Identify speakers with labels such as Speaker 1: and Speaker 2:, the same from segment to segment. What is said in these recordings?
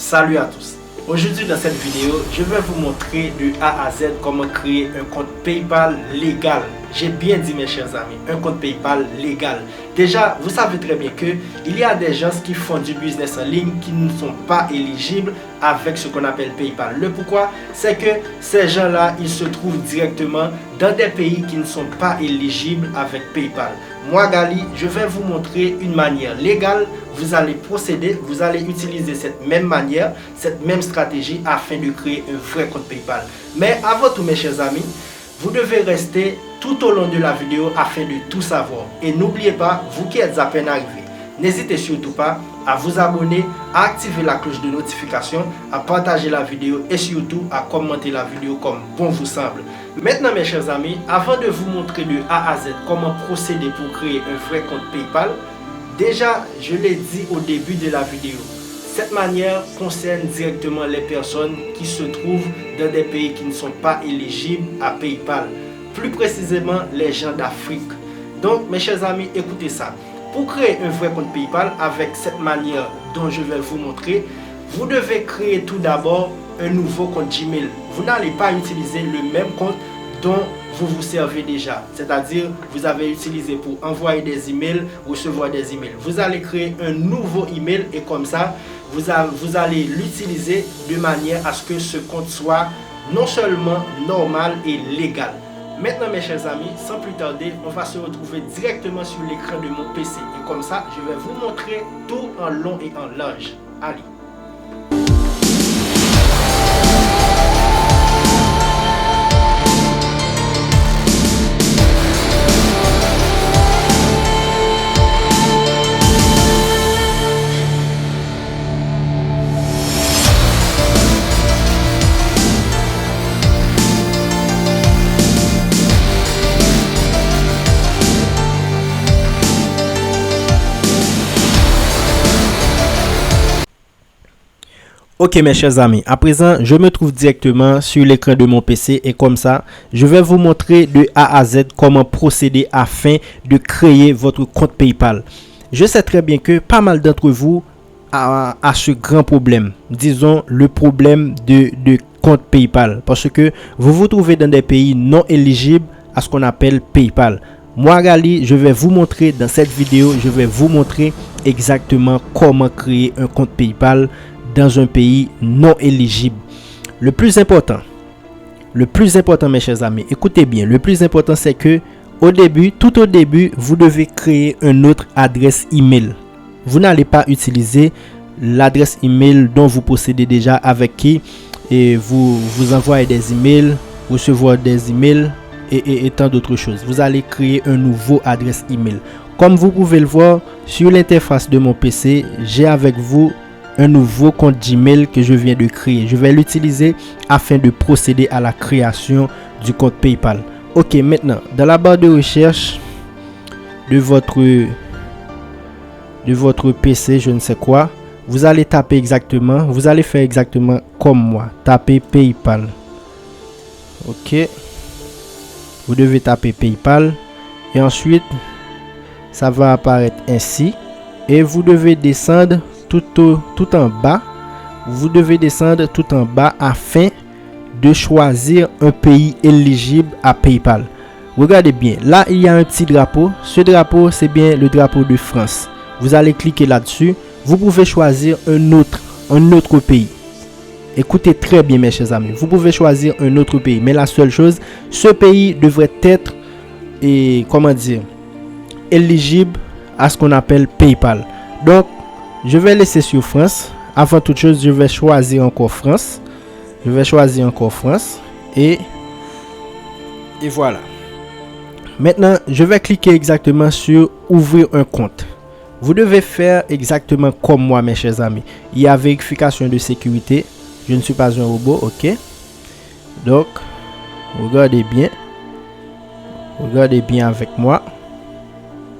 Speaker 1: Salut à tous. Aujourd'hui dans cette vidéo, je vais vous montrer de A à Z comment créer un compte PayPal légal. J'ai bien dit mes chers amis, un compte PayPal légal. Déjà, vous savez très bien que il y a des gens qui font du business en ligne qui ne sont pas éligibles avec ce qu'on appelle PayPal. Le pourquoi, c'est que ces gens-là, ils se trouvent directement dans des pays qui ne sont pas éligibles avec PayPal. Moi, Gali, je vais vous montrer une manière légale. Vous allez procéder, vous allez utiliser cette même manière, cette même stratégie afin de créer un vrai compte PayPal. Mais avant tout, mes chers amis, vous devez rester tout au long de la vidéo afin de tout savoir. Et n'oubliez pas, vous qui êtes à peine arrivés, n'hésitez surtout pas à vous abonner, à activer la cloche de notification, à partager la vidéo et surtout à commenter la vidéo comme bon vous semble. Maintenant mes chers amis, avant de vous montrer de A à Z comment procéder pour créer un vrai compte PayPal, déjà je l'ai dit au début de la vidéo, cette manière concerne directement les personnes qui se trouvent dans des pays qui ne sont pas éligibles à PayPal. Plus précisément les gens d'Afrique. Donc mes chers amis, écoutez ça. Pour créer un vrai compte PayPal avec cette manière dont je vais vous montrer, vous devez créer tout d'abord un nouveau compte Gmail. Vous n'allez pas utiliser le même compte dont vous vous servez déjà. C'est-à-dire, vous avez utilisé pour envoyer des emails, recevoir des emails. Vous allez créer un nouveau email et comme ça, vous allez l'utiliser de manière à ce que ce compte soit non seulement normal et légal. Maintenant mes chers amis, sans plus tarder, on va se retrouver directement sur l'écran de mon PC. Et comme ça, je vais vous montrer tout en long et en large. Allez. Ok mes chers amis, à présent je me trouve directement sur l'écran de mon PC et comme ça je vais vous montrer de A à Z comment procéder afin de créer votre compte PayPal. Je sais très bien que pas mal d'entre vous a ce grand problème, disons le problème de compte PayPal, parce que vous vous trouvez dans des pays non éligibles à ce qu'on appelle PayPal. Moi Gali, je vais vous montrer dans cette vidéo, je vais vous montrer exactement comment créer un compte PayPal dans un pays non éligible. Le plus important mes chers amis, écoutez bien, le plus important c'est que tout au début, vous devez créer une autre adresse email. Vous n'allez pas utiliser l'adresse email dont vous possédez déjà, avec qui et vous envoyez des emails, recevoir des emails et tant d'autres choses. Vous allez créer un nouveau adresse email. Comme vous pouvez le voir sur l'interface de mon PC, j'ai avec vous un nouveau compte Gmail que je viens de créer. Je vais l'utiliser afin de procéder à la création du compte PayPal. Ok, maintenant, dans la barre de recherche de votre PC, je ne sais quoi, vous allez taper exactement, vous allez faire exactement comme moi. Tapez PayPal. Ok. Vous devez taper PayPal et ensuite, ça va apparaître ainsi et vous devez descendre tout en bas. Vous devez descendre tout en bas afin de choisir un pays éligible à PayPal. Regardez bien, là il y a un petit drapeau. Ce drapeau, c'est bien le drapeau de France. Vous allez cliquer là-dessus. Vous pouvez choisir un autre pays. Écoutez très bien mes chers amis, vous pouvez choisir un autre pays, mais la seule chose, ce pays devrait être éligible à ce qu'on appelle PayPal. Donc je vais laisser sur France. Avant toute chose, je vais choisir encore France. Et voilà. Maintenant, je vais cliquer exactement sur ouvrir un compte. Vous devez faire exactement comme moi, mes chers amis. Il y a vérification de sécurité. Je ne suis pas un robot, ok. Donc, regardez bien avec moi.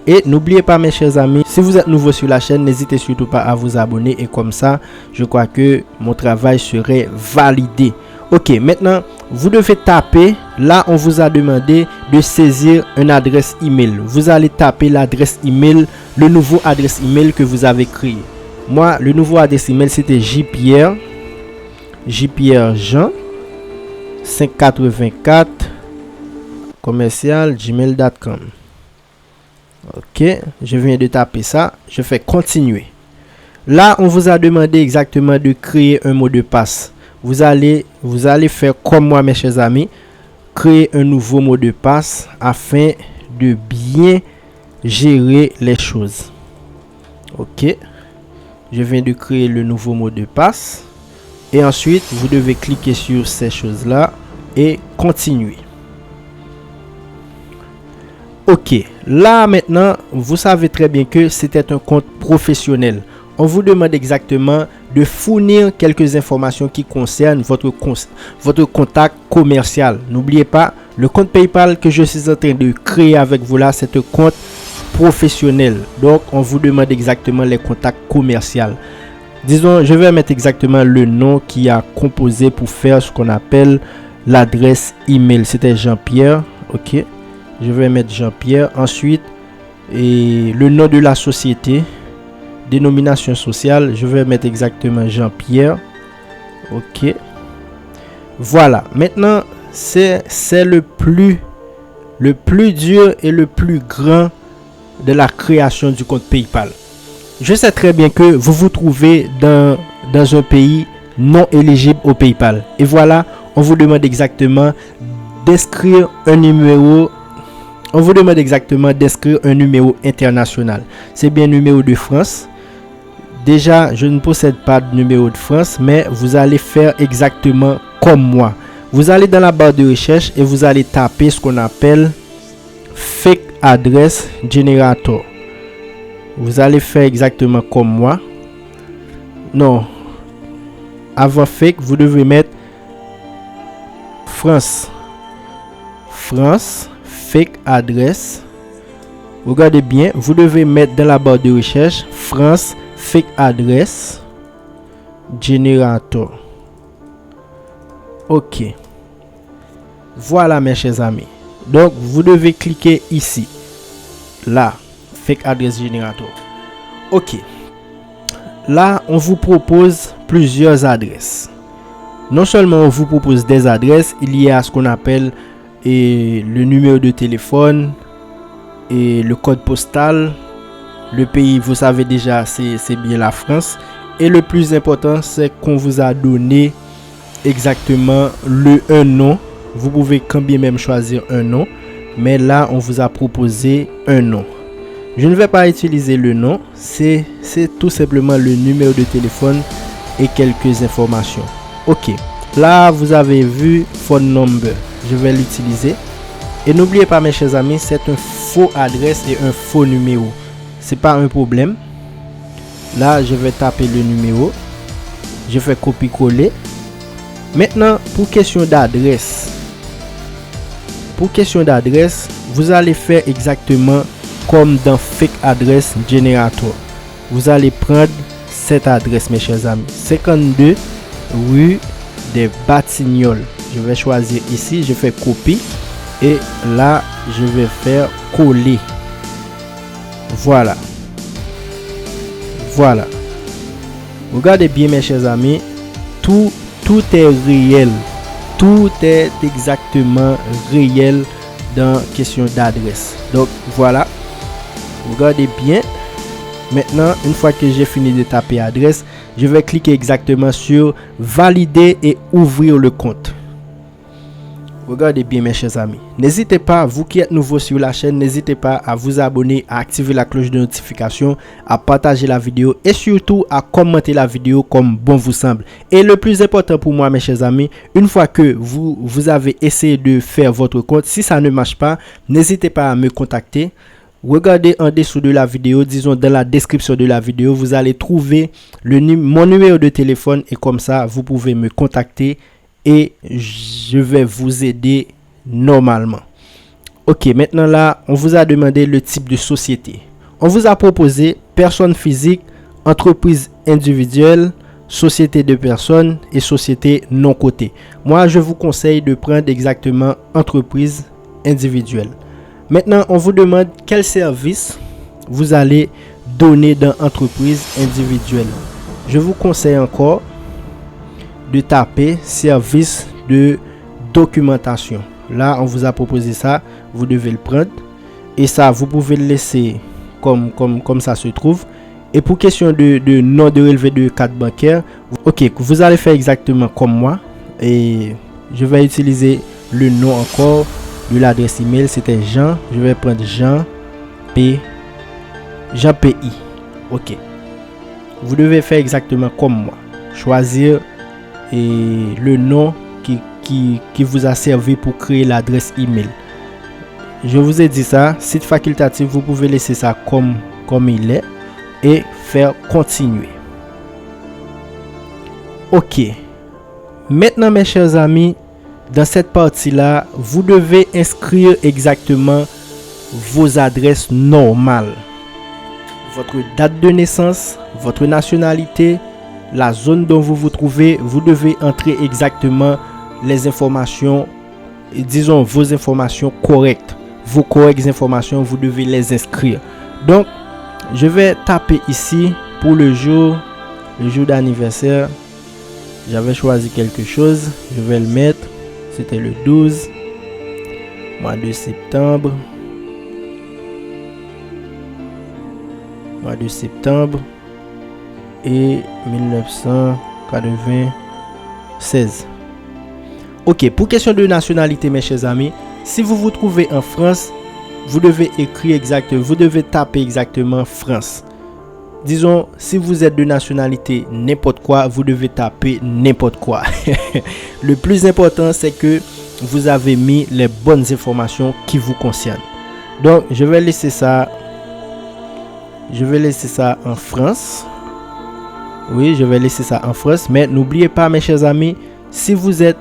Speaker 1: Et n'oubliez pas mes chers amis, si vous êtes nouveau sur la chaîne, n'hésitez surtout pas à vous abonner et comme ça, je crois que mon travail serait validé. Ok, maintenant, vous devez taper, là on vous a demandé de saisir une adresse email. Vous allez taper l'adresse email, le nouveau adresse email que vous avez créé. Moi, le nouveau adresse email, c'était jpierre Jean 584 commercial@gmail.com. Ok, je viens de taper ça. Je fais continuer. Là, on vous a demandé exactement de créer un mot de passe. Vous allez faire comme moi, mes chers amis, créer un nouveau mot de passe afin de bien gérer les choses. Ok, je viens de créer le nouveau mot de passe. Et ensuite, vous devez cliquer sur ces choses-là et continuer. Ok, là maintenant, vous savez très bien que c'était un compte professionnel. On vous demande exactement de fournir quelques informations qui concernent votre contact commercial. N'oubliez pas, le compte PayPal que je suis en train de créer avec vous là, c'est un compte professionnel. Donc, on vous demande exactement les contacts commerciaux. Disons, je vais mettre exactement le nom qui a composé pour faire ce qu'on appelle l'adresse email. C'était Jean-Pierre. Ok, je vais mettre Jean-Pierre. Ensuite, et le nom de la société. Dénomination sociale, je vais mettre exactement Jean-Pierre. Ok. Voilà. Maintenant, c'est le plus dur et le plus grand de la création du compte PayPal. Je sais très bien que vous vous trouvez dans un pays non éligible au PayPal. Et voilà, on vous demande exactement d'inscrire un numéro. On vous demande exactement d'inscrire un numéro international. C'est bien numéro de France. Déjà, je ne possède pas de numéro de France, mais vous allez faire exactement comme moi. Vous allez dans la barre de recherche et vous allez taper ce qu'on appelle Fake Address Generator. Vous allez faire exactement comme moi. Non. Avant fake, vous devez mettre France. France, fake address. Regardez bien, vous devez mettre dans la barre de recherche France fake address generator. Ok. Voilà mes chers amis. Donc vous devez cliquer ici. Là, fake address generator. Ok. Là, on vous propose plusieurs adresses. Non seulement on vous propose des adresses, il y a ce qu'on appelle le numéro de téléphone et le code postal. Le pays, vous savez déjà, c'est bien la France. Et le plus important, c'est qu'on vous a donné exactement un nom. Vous pouvez quand bien même choisir un nom. Mais là, on vous a proposé un nom. Je ne vais pas utiliser le nom. C'est tout simplement le numéro de téléphone et quelques informations. Ok. Là, vous avez vu phone number. Je vais l'utiliser. Et n'oubliez pas, mes chers amis, c'est un faux adresse et un faux numéro. C'est pas un problème. Là, je vais taper le numéro. Je fais copier-coller. Maintenant, pour question d'adresse. Vous allez faire exactement comme dans Fake Address Generator. Vous allez prendre cette adresse, mes chers amis. 52 rue des Batignolles. Je vais choisir ici. Je fais copie. Et là, je vais faire coller. Voilà. Regardez bien, mes chers amis. Tout est réel. Tout est exactement réel dans question d'adresse. Donc, voilà. Regardez bien. Maintenant, une fois que j'ai fini de taper adresse, je vais cliquer exactement sur valider et ouvrir le compte. Regardez bien, mes chers amis. N'hésitez pas, vous qui êtes nouveau sur la chaîne, n'hésitez pas à vous abonner, à activer la cloche de notification, à partager la vidéo et surtout à commenter la vidéo comme bon vous semble. Et le plus important pour moi, mes chers amis, une fois que vous avez essayé de faire votre compte, si ça ne marche pas, n'hésitez pas à me contacter. Regardez en dessous de la vidéo, disons dans la description de la vidéo, vous allez trouver mon numéro de téléphone et comme ça, vous pouvez me contacter et je vais vous aider normalement. Ok, maintenant là, on vous a demandé le type de société. On vous a proposé personne physique, entreprise individuelle, société de personnes et société non cotée. Moi, je vous conseille de prendre exactement entreprise individuelle. Maintenant, on vous demande quel service vous allez données dans entreprise individuelle. Je vous conseille encore de taper service de documentation. Là, on vous a proposé ça, vous devez le prendre et ça, vous pouvez le laisser comme ça se trouve. Et pour question de nom de relevé de carte bancaire, ok, vous allez faire exactement comme moi et je vais utiliser le nom encore de l'adresse email. C'était Jean, je vais prendre Jean PI. Ok, vous devez faire exactement comme moi, choisir le nom qui vous a servi pour créer l'adresse email. Je vous ai dit ça, site facultatif, vous pouvez laisser ça comme il est et faire continuer. Ok, maintenant mes chers amis, dans cette partie là, vous devez inscrire exactement vos adresses normales, votre date de naissance, votre nationalité, la zone dont vous vous trouvez. Vous devez entrer exactement les informations, disons vos informations correctes, vos correctes informations, vous devez les inscrire. Donc je vais taper ici pour le jour d'anniversaire. J'avais choisi quelque chose, je vais le mettre. C'était le 12 mois de septembre. Et 1996. Ok, pour question de nationalité, mes chers amis, si vous vous trouvez en France, vous devez écrire exactement, vous devez taper exactement France. Disons, si vous êtes de nationalité n'importe quoi, vous devez taper n'importe quoi. Le plus important, c'est que vous avez mis les bonnes informations qui vous concernent. Donc, je vais laisser ça en France. Oui, je vais laisser ça en France. Mais n'oubliez pas, mes chers amis,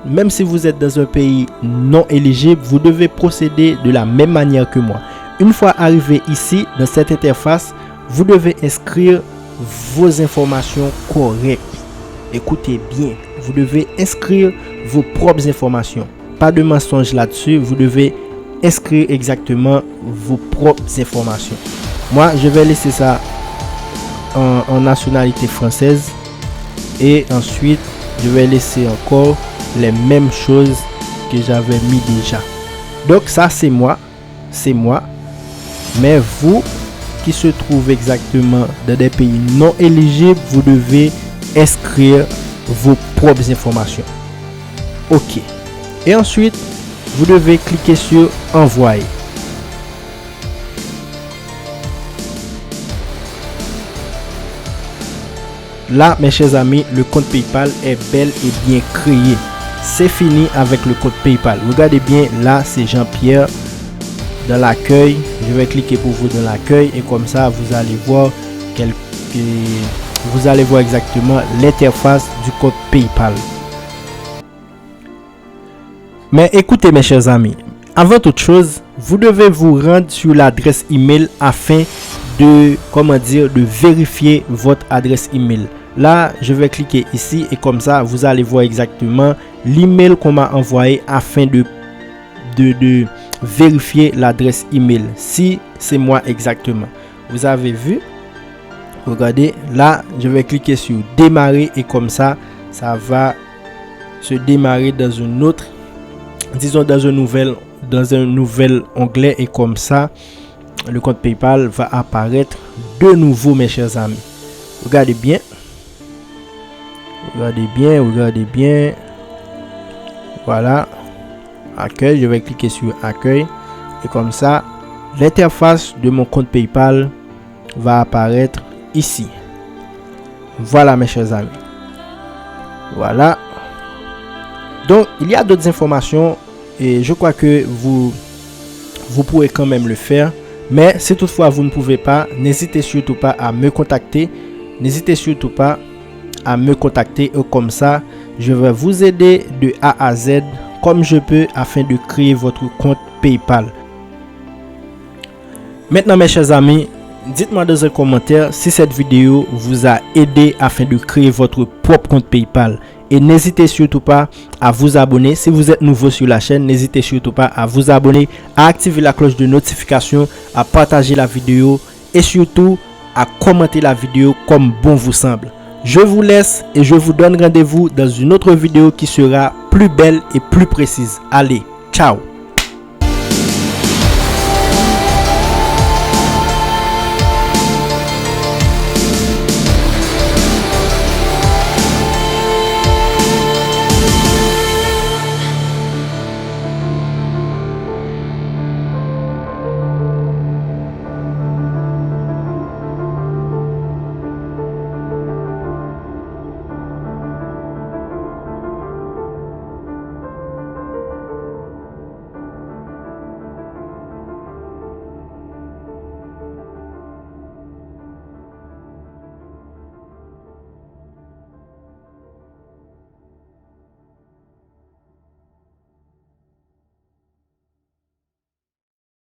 Speaker 1: même si vous êtes dans un pays non éligible, vous devez procéder de la même manière que moi. Une fois arrivé ici, dans cette interface, vous devez inscrire vos informations correctes. Écoutez bien, vous devez inscrire vos propres informations. Pas de mensonge là-dessus, vous devez inscrire exactement vos propres informations. Moi, je vais laisser ça en nationalité française. Et ensuite, je vais laisser encore les mêmes choses que j'avais mis déjà. Donc ça, c'est moi. Mais vous qui se trouvez exactement dans des pays non éligibles, vous devez inscrire vos propres informations. Ok. Et ensuite, vous devez cliquer sur envoyer. Là, mes chers amis, le compte PayPal est bel et bien créé. C'est fini avec le compte PayPal. Regardez bien, là, c'est Jean-Pierre dans l'accueil. Je vais cliquer pour vous dans l'accueil et comme ça, vous allez voir exactement l'interface du compte PayPal. Mais écoutez, mes chers amis, avant toute chose, vous devez vous rendre sur l'adresse email afin de vérifier votre adresse email. Là, je vais cliquer ici et comme ça, vous allez voir exactement l'email qu'on m'a envoyé afin de vérifier l'adresse email. Si c'est moi exactement. Vous avez vu? Regardez, là, je vais cliquer sur démarrer et comme ça, ça va se démarrer dans une autre, disons dans un nouvel onglet et comme ça, le compte PayPal va apparaître de nouveau, mes chers amis. Regardez bien. Voilà. Accueil. Je vais cliquer sur accueil. Et comme ça, l'interface de mon compte PayPal va apparaître ici. Voilà, mes chers amis. Voilà. Donc, il y a d'autres informations. Et je crois que vous pourrez quand même le faire. Mais si toutefois vous ne pouvez pas, n'hésitez surtout pas à me contacter. Et comme ça, je vais vous aider de A à Z comme je peux afin de créer votre compte PayPal. Maintenant, mes chers amis, dites-moi dans un commentaire si cette vidéo vous a aidé afin de créer votre propre compte PayPal. Et n'hésitez surtout pas à vous abonner. Si vous êtes nouveau sur la chaîne, n'hésitez surtout pas à vous abonner, à activer la cloche de notification, à partager la vidéo et surtout à commenter la vidéo comme bon vous semble. Je vous laisse et je vous donne rendez-vous dans une autre vidéo qui sera plus belle et plus précise. Allez, ciao!